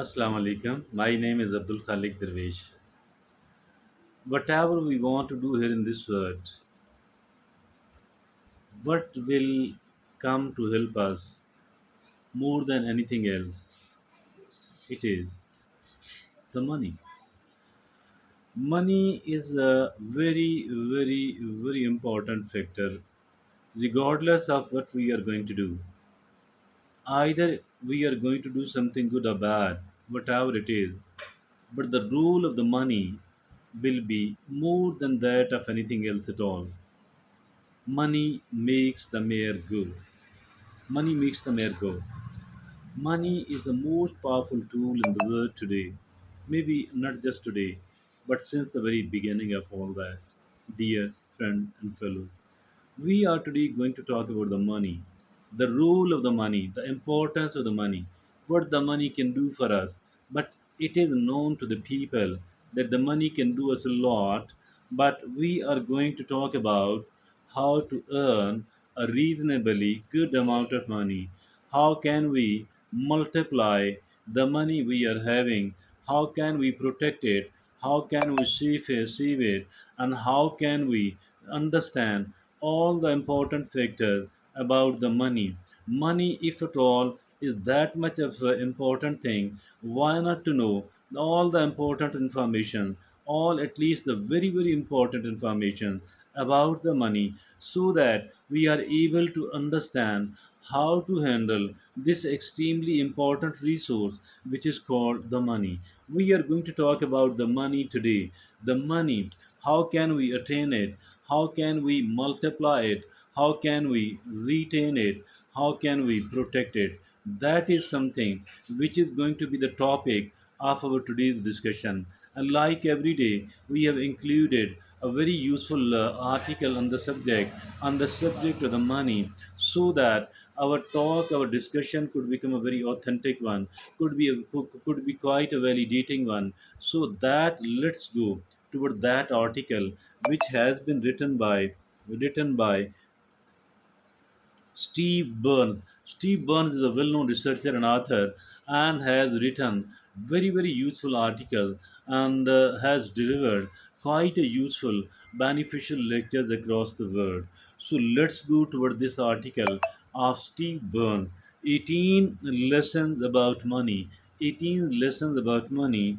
Assalamu alaikum. My name is Abdul Khalik Dervish. Whatever we want to do here in this world, what will come to help us more than anything else? It is the money. Money is a very, very, very important factor, regardless of what we are going to do. Either we are going to do something good or bad, whatever it is, but the role of the money will be more than that of anything else at all. Money makes the mayor go. Money makes the mayor go. Money is the most powerful tool in the world today. Maybe not just today, but since the very beginning of all that. Dear friend and fellows, we are today going to talk about the money, the role of the money, the importance of the money, what the money can do for us. But it is known to the people that the money can do us a lot, but we are going to talk about how to earn a reasonably good amount of money. How can we multiply the money we are having? How can we protect it? How can we save it? And how can we understand all the important factors about the money? Money, if at all, is that much of an important thing. Why not to know all the important information, all at least the very, very important information about the money, so that we are able to understand how to handle this extremely important resource which is called the money. We are going to talk about the money today. The money, how can we attain it? How can we multiply it? How can we retain it? How can we protect it? That is something which is going to be the topic of our today's discussion. And like every day, we have included a very useful article on the subject of the money, so that our talk, our discussion could become a very authentic one, could be quite a validating one. So that let's go toward that article which has been written by Steve Burns. Steve Burns is a well-known researcher and author, and has written very, very useful article, and has delivered quite a useful, beneficial lectures across the world. So let's go toward this article of Steve Burns. 18 lessons about money. 18 lessons about money,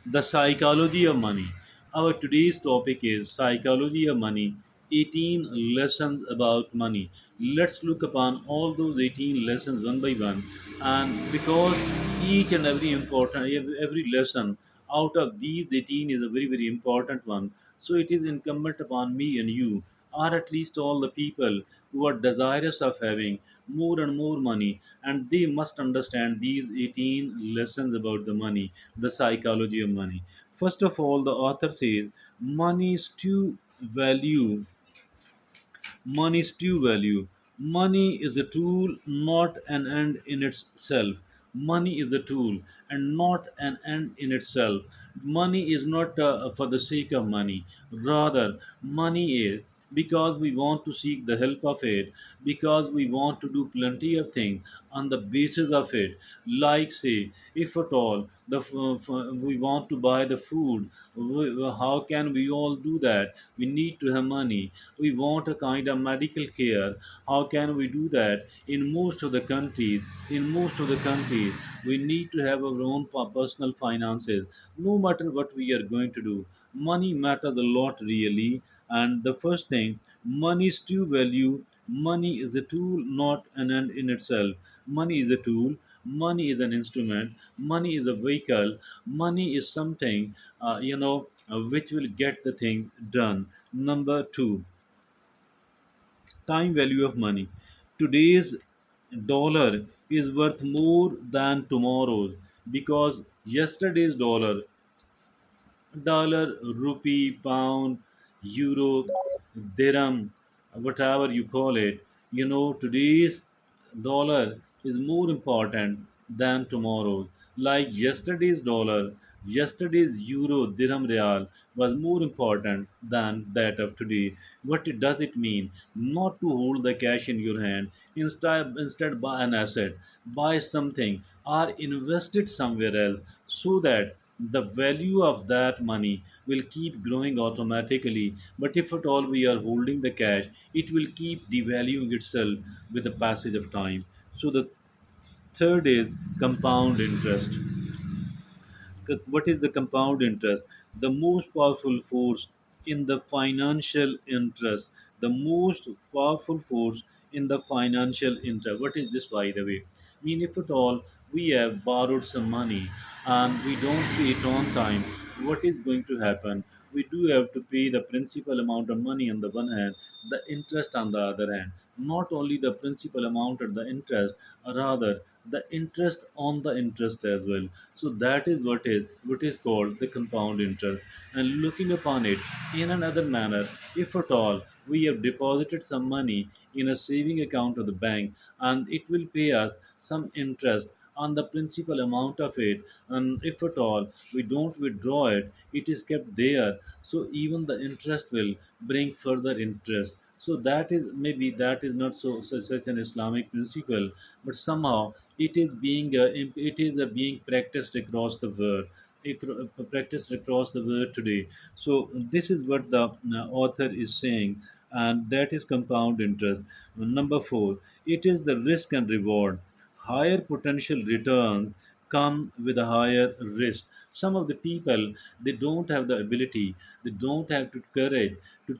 the psychology of money. Our today's topic is psychology of money, 18 lessons about money. Let's look upon all those 18 lessons one by one. And because each and every every lesson out of these 18 is a very, very important one, so it is incumbent upon me and you, or at least all the people who are desirous of having more and more money, and they must understand these 18 lessons about the money, the psychology of money. First of all, the author says money is to value. Money is true value. Money is a tool, not an end in itself. Money is a tool and not an end in itself. Money is not for the sake of money. Rather, money is because we want to seek the help of it, because we want to do plenty of things on the basis of it. Like, say, if at all we want to buy the food, how can we all do that? We need to have money. We want a kind of medical care. How can we do that? In most of the countries we need to have our own personal finances. No matter what we are going to do, money matters a lot, really. And the first thing, money is to value. Money is a tool, not an end in itself. Money is a tool. Money is an instrument. Money is a vehicle. Money is something, which will get the things done. Number two, time value of money. Today's dollar is worth more than tomorrow's, because yesterday's dollar, rupee, pound, euro, dirham, whatever you call it, today's dollar is more important than tomorrow's. Like yesterday's dollar, Yesterday's euro dirham real was more important than that of today. What does it mean? Not to hold the cash in your hand. Instead buy an asset, buy something, or invest it somewhere else, so that the value of that money will keep growing automatically. But if at all we are holding the cash, it will keep devaluing itself with the passage of time. So the third is compound interest. What is the compound interest? The most powerful force in the financial interest. The most powerful force in the financial interest. What is this, by the way? I mean, if at all we have borrowed some money and we don't pay it on time, what is going to happen? We do have to pay the principal amount of money on the one hand, the interest on the other hand. Not only the principal amount of the interest, rather the interest on the interest as well. So that is what is called the compound interest. And looking upon it in another manner, if at all we have deposited some money in a saving account of the bank, and it will pay us some interest on the principal amount of it, and if at all we don't withdraw it, it is kept there. So even the interest will bring further interest. So that is, maybe that is not such an Islamic principle, but somehow it is being practiced across the world, practiced across the world today. So this is what the author is saying, and that is compound interest. Number four, it is the risk and reward. Higher potential returns come with a higher risk. Some of the people, they don't have the ability, they don't have the courage to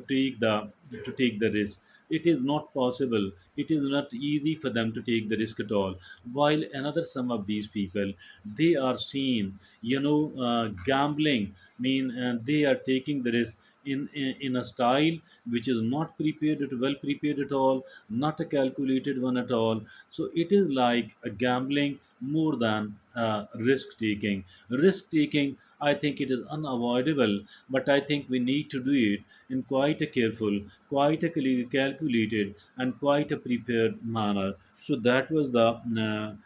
take the risk. It is not possible. It is not easy for them to take the risk at all. While another some of these people, they are seen, gambling. Mean, they are taking the risk in a style which is not well prepared at all, not a calculated one at all. So it is like a gambling more than risk taking. Risk taking, I think it is unavoidable, but I think we need to do it in quite a careful, quite a calculated, and quite a prepared manner. So that was the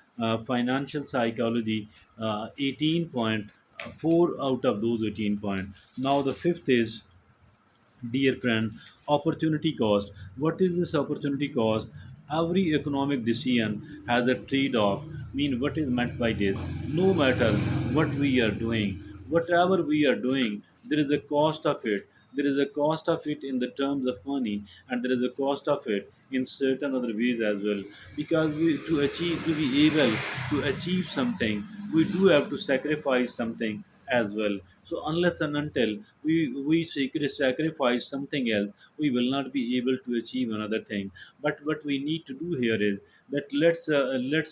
financial psychology, 18.4 out of those 18 points. Now the fifth is, dear friend, opportunity cost. What is this opportunity cost? Every economic decision has a trade off. Mean, what is meant by this? No matter what we are doing, whatever we are doing, there is a cost of it. There is a cost of it in the terms of money, and there is a cost of it in certain other ways as well. Because to be able to achieve something, we do have to sacrifice something as well. So unless and until we sacrifice something else, we will not be able to achieve another thing. But what we need to do here is that let's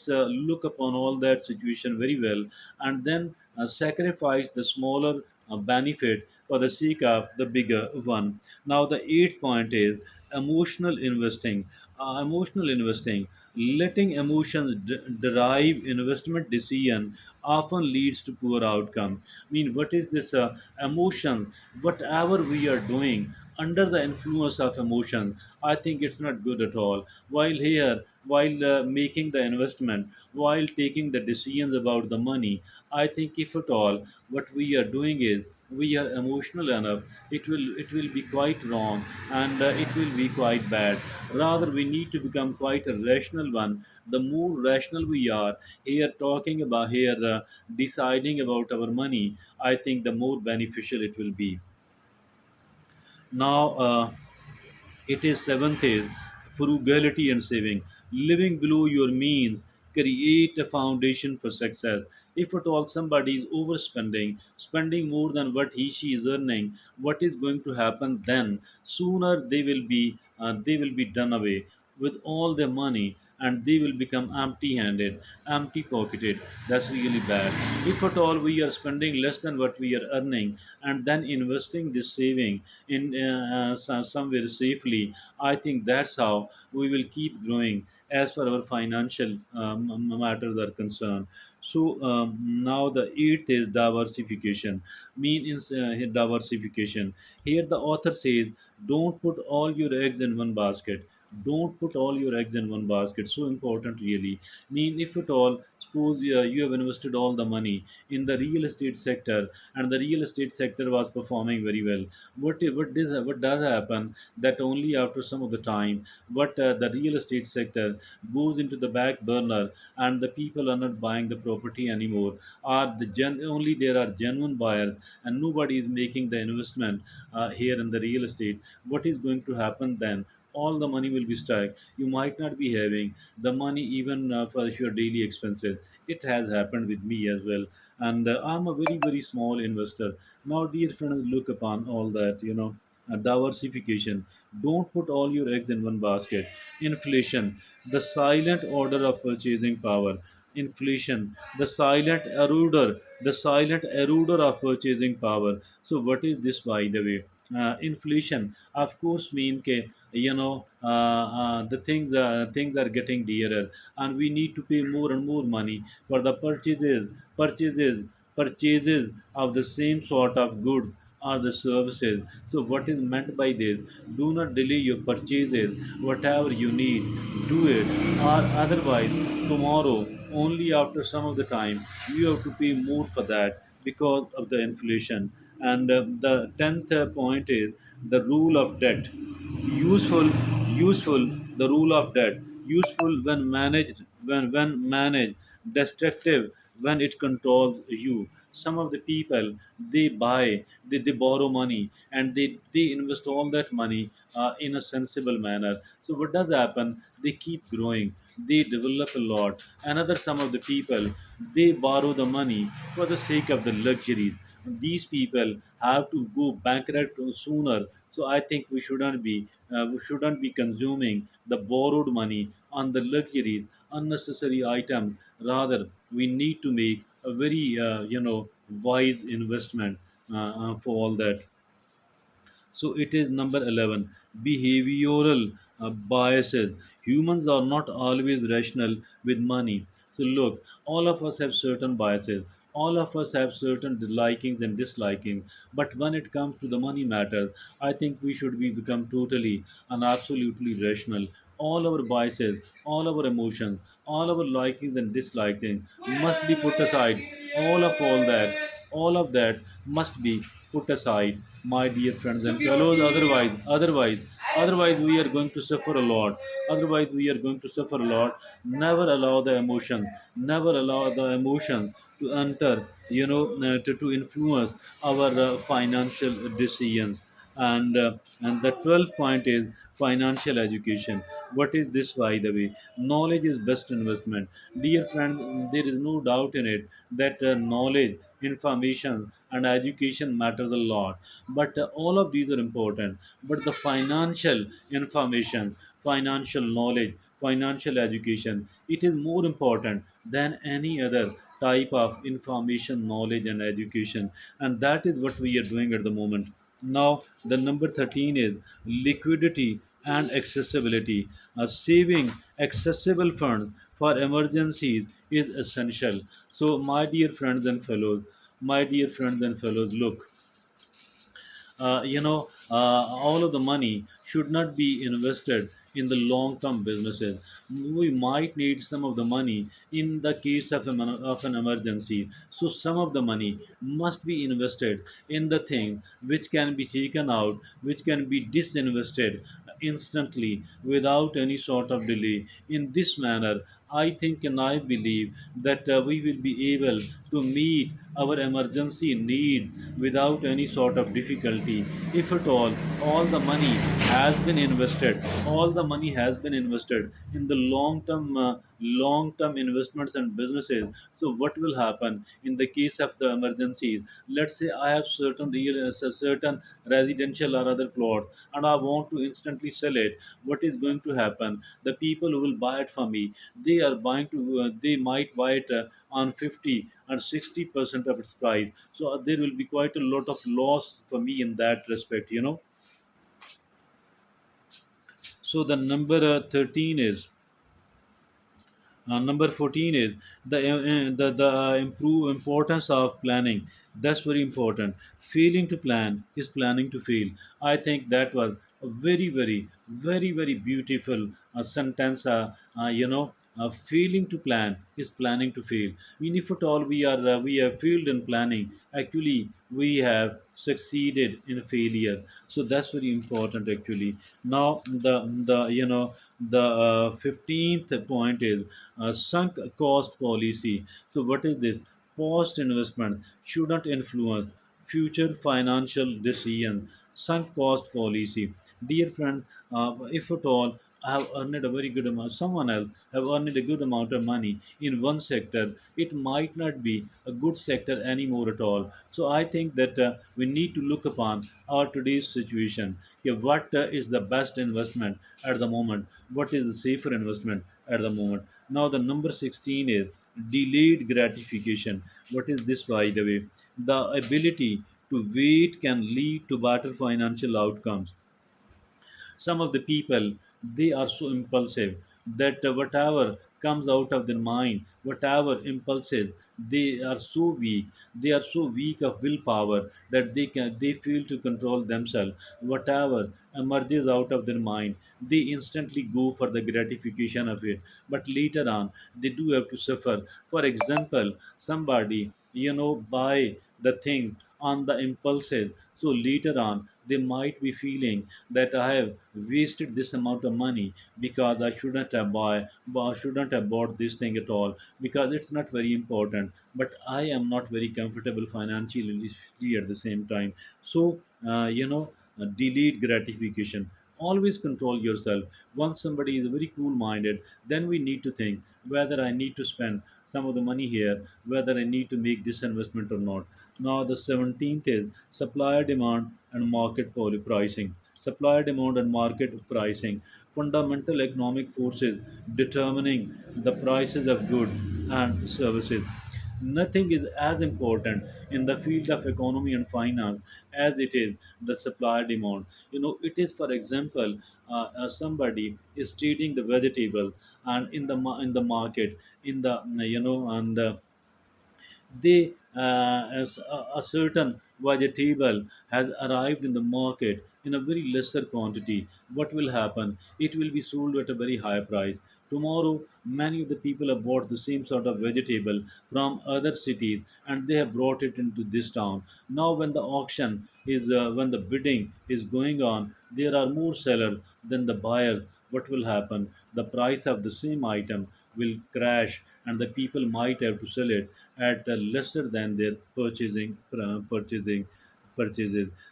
look upon all that situation very well, and then sacrifice the smaller benefit for the sake of the bigger one. Now the eighth point is emotional investing. Emotional investing, letting emotions derive investment decision, often leads to poor outcome. I mean, what is this emotion? Whatever we are doing under the influence of emotion, I think it's not good at all. While making the investment, while taking the decisions about the money, I think if at all what we are doing is we are emotional enough, it will be quite wrong, and it will be quite bad. Rather, we need to become quite a rational one. The more rational we are here, talking about here, deciding about our money, I think the more beneficial it will be. Now, it is seventh is frugality and saving. Living below your means create a foundation for success. If at all somebody is overspending, spending more than what he she is earning, what is going to happen then? Sooner they will be done away with all their money, and they will become empty-handed, empty-pocketed. That's really bad. If at all we are spending less than what we are earning, and then investing this saving in somewhere safely, I think that's how we will keep growing as far our financial matters are concerned. So now the eighth is diversification. Means diversification. Here the author says, don't put all your eggs in one basket. Don't put all your eggs in one basket. So important, really. Mean, if at all suppose you have invested all the money in the real estate sector, and the real estate sector was performing very well. What does happen that only after some of the time, what the real estate sector goes into the back burner, and the people are not buying the property anymore, are only there are genuine buyers, and nobody is making the investment here in the real estate. What is going to happen then? All the money will be stuck. You might not be having the money even for your daily expenses. It has happened with me as well, and I'm a very small investor. Now, dear friends, look upon all that, diversification. Don't put all your eggs in one basket. Inflation, the silent order of purchasing power. Inflation, the silent eroder of purchasing power. So, what is this, by the way? Inflation, of course, mean ke, the things are getting dearer, and we need to pay more and more money for the purchases, purchases of the same sort of goods or the services. So, what is meant by this? Do not delay your purchases. Whatever you need, do it, or otherwise, tomorrow, only after some of the time, you have to pay more for that because of the inflation. And the 10th point is the rule of debt. Useful, useful, the rule of debt. Useful when managed, destructive when it controls you. Some of the people, they borrow money, and they invest all that money in a sensible manner. So what does happen? They keep growing, they develop a lot. Another, some of the people, they borrow the money for the sake of the luxuries. These people have to go bankrupt sooner. So I think we shouldn't be consuming the borrowed money on the luxuries, unnecessary items. Rather, we need to make a very wise investment for all that. So it is number 11, behavioral biases. Humans are not always rational with money. So look, all of us have certain biases. All of us have certain likings and dislikings. But when it comes to the money matter, I think we should be become totally and absolutely rational. All our biases, all our emotions, all our likings and dislikings must be put aside. All of that must be put aside, my dear friends and fellows. Otherwise, we are going to suffer a lot. Otherwise, we are going to suffer a lot. Never allow the emotion. Never allow the emotion to enter. To influence our financial decisions. And the 12th point is financial education. What is this, by the way? Knowledge is best investment. Dear friends, there is no doubt in it that knowledge, information, and education matters a lot. But all of these are important. But the financial information, financial knowledge, financial education, it is more important than any other type of information, knowledge, and education. And that is what we are doing at the moment. Now, the number 13 is liquidity and accessibility. Saving accessible funds for emergencies is essential. So, my dear friends and fellows, look, all of the money should not be invested in the long term businesses. We might need some of the money in the case of, of an emergency. So, some of the money must be invested in the thing which can be taken out, which can be disinvested instantly without any sort of delay. In this manner, I think and I believe that we will be able to meet our emergency needs without any sort of difficulty. If at all the money has been invested, all the money has been invested in the long term investments and businesses. So what will happen in the case of the emergencies? Let's say I have certain residential or other plot, and I want to instantly sell it. What is going to happen? The people who will buy it from me, they might buy it on 50 and 60% of its price. So there will be quite a lot of loss for me in that respect. So the number 13 is number 14 is the improve importance of planning. That's very important. Failing to plan is planning to fail. I think that was a very beautiful sentence. failing to plan is planning to fail. Mean if at all we have failed in planning, actually we have succeeded in failure. So that's very important actually. Now the you know the 15th point is sunk cost policy. So what is this? Post investment shouldn't influence future financial decisions. Sunk cost policy. Dear friend, if at all I have earned a very good amount, someone else have earned a good amount of money in one sector, it might not be a good sector anymore at all. So I think that we need to look upon our today's situation. Yeah, what is the best investment at the moment? What is the safer investment at the moment? Now the number 16 is delayed gratification. What is this, by the way? The ability to wait can lead to better financial outcomes. Some of the people, they are so impulsive that whatever comes out of their mind, whatever impulses, they are so weak, they are so weak of willpower that they feel to control themselves. Whatever emerges out of their mind, they instantly go for the gratification of it, but later on they do have to suffer. For example, somebody buy the thing on the impulses, so later on they might be feeling that I have wasted this amount of money because I shouldn't have bought this thing at all because it's not very important. But I am not very comfortable financially at the same time. So delayed gratification. Always control yourself. Once somebody is very cool-minded, then we need to think whether I need to spend some of the money here, whether I need to make this investment or not. Now the 17th is supply, demand, and market pricing. Supply, demand, and market pricing. Fundamental economic forces determining the prices of goods and services. Nothing is as important in the field of economy and finance as it is the supply demand. It is, for example, somebody is trading the vegetable and in the market, in the and they as a certain vegetable has arrived in the market in a very lesser quantity. What will happen? It will be sold at a very high price. Tomorrow, many of the people have bought the same sort of vegetable from other cities and they have brought it into this town. Now, when the bidding is going on, there are more sellers than the buyers. What will happen? The price of the same item will crash and the people might have to sell it at lesser than their purchases.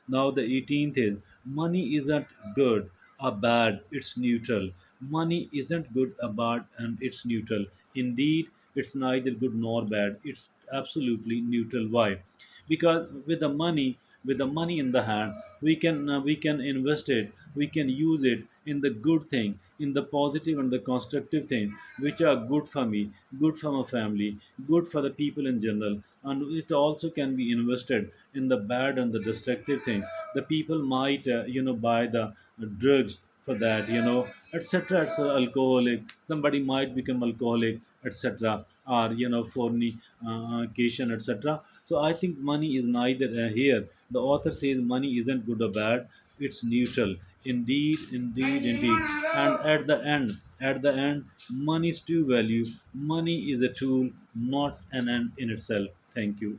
Now the 18th is money isn't good or bad, it's neutral. Money isn't good or bad and it's neutral. Indeed, it's neither good nor bad. It's absolutely neutral. Why? Because with the money in the hand, we can invest it, we can use it in the good thing, in the positive and the constructive thing which are good for me, good for my family, good for the people in general. And it also can be invested in the bad and the destructive thing. The people might buy the drugs for that, etc. It's alcoholic, somebody might become alcoholic, etc., or fornication, etc. So I think money is neither here. The author says money isn't good or bad, it's neutral. Indeed, indeed, indeed. And at the end, money is to value. Money is a tool, not an end in itself. Thank you.